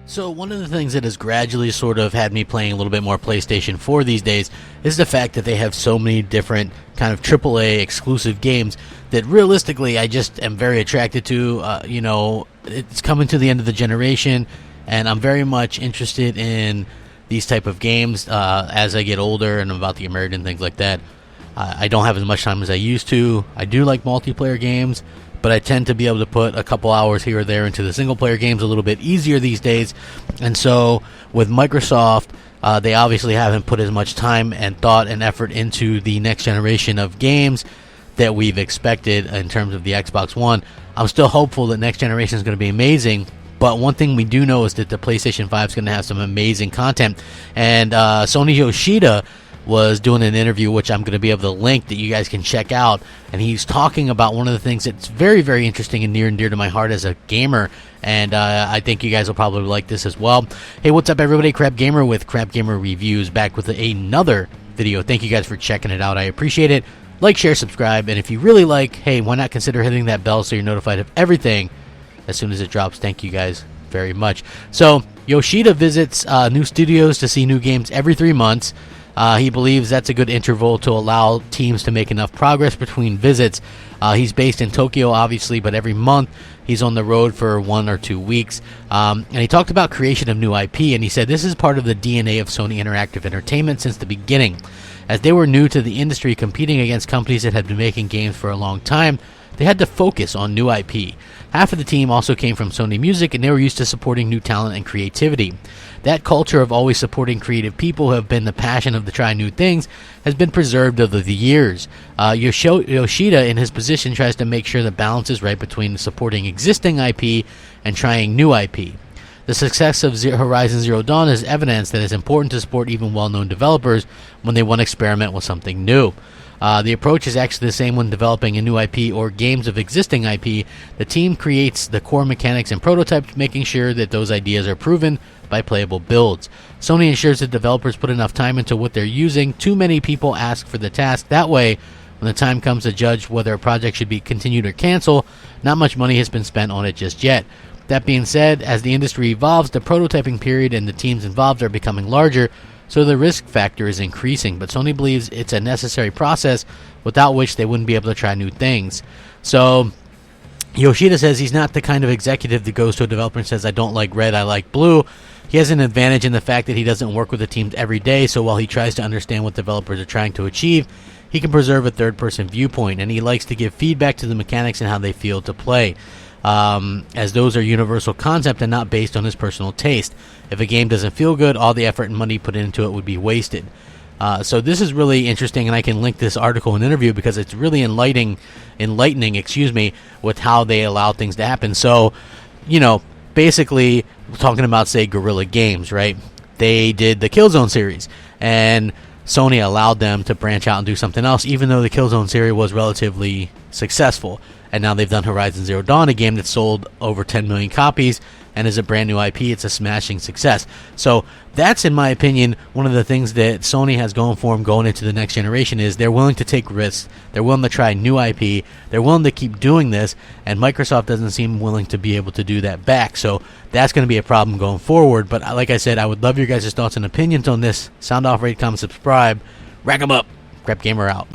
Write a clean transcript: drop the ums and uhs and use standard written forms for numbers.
So one of the things that has gradually sort of had me playing a little bit more PlayStation 4 these days is the fact that they have so many different kind of AAA exclusive games that realistically I just am very attracted to. It's coming to the end of the generation, and I'm very much interested in these type of games as I get older and about to get married and things like that. I don't have as much time as I used to. I do like multiplayer games, but I tend to be able to put a couple hours here or there into the single-player games a little bit easier these days. And so with Microsoft, they obviously haven't put as much time and thought and effort into the next generation of games that we've expected in terms of the Xbox One. I'm still hopeful that next generation is going to be amazing, but one thing we do know is that the PlayStation 5 is going to have some amazing content. And Sony Yoshida was doing an interview, which I'm going to be able to link, that you guys can check out, and he's talking about one of the things that's very, very interesting and near and dear to my heart as a gamer, and I think you guys will probably like this as well. Hey, what's up everybody? Crapgamer with Crapgamer Reviews, back with another video. Thank you guys for checking it out. I appreciate it. Like, share, subscribe, and if you really like, hey, why not consider hitting that bell so you're notified of everything as soon as it drops. Thank you guys very much. So Yoshida visits new studios to see new games every 3 months. He believes that's a good interval to allow teams to make enough progress between visits. He's based in Tokyo, obviously, but every month he's on the road for 1 or 2 weeks. And he talked about creation of new IP, and he said this is part of the DNA of Sony Interactive Entertainment since the beginning. As they were new to the industry, competing against companies that had been making games for a long time, they had to focus on new IP. Half of the team also came from Sony Music, and they were used to supporting new talent and creativity. That culture of always supporting creative people who have been the passion of the try new things has been preserved over the years. Yoshida, in his position, tries to make sure the balance is right between supporting existing IP and trying new IP. The success of Horizon Zero Dawn is evidence that it's important to support even well-known developers when they want to experiment with something new. The approach is actually the same when developing a new IP or games of existing IP. The team creates the core mechanics and prototypes, making sure that those ideas are proven by playable builds. Sony ensures that developers put enough time into what they're using. Too many people ask for the task. That way, when the time comes to judge whether a project should be continued or canceled, not much money has been spent on it just yet. That being said, as the industry evolves, the prototyping period and the teams involved are becoming larger, so the risk factor is increasing, but Sony believes it's a necessary process without which they wouldn't be able to try new things. So Yoshida says he's not the kind of executive that goes to a developer and says, I don't like red, I like blue. He has an advantage in the fact that he doesn't work with the teams every day, so while he tries to understand what developers are trying to achieve, he can preserve a third-person viewpoint, and he likes to give feedback to the mechanics and how they feel to play, as those are universal concept and not based on his personal taste. If a game doesn't feel good, all the effort and money put into it would be wasted. So this is really interesting, and I can link this article and interview because it's really enlightening, with how they allow things to happen. So, basically, we're talking about, say, Guerrilla Games, right? They did the Killzone series, and Sony allowed them to branch out and do something else, even though the Killzone series was relatively successful. And now they've done Horizon Zero Dawn, a game that sold over 10 million copies and is a brand new IP. It's a smashing success. So that's, in my opinion, one of the things that Sony has going for them going into the next generation is they're willing to take risks. They're willing to try new IP. They're willing to keep doing this, and Microsoft doesn't seem willing to be able to do that back. So that's going to be a problem going forward. But like I said, I would love your guys' thoughts and opinions on this. Sound off, rate, comment, subscribe. Rack 'em up. Crapgamer out.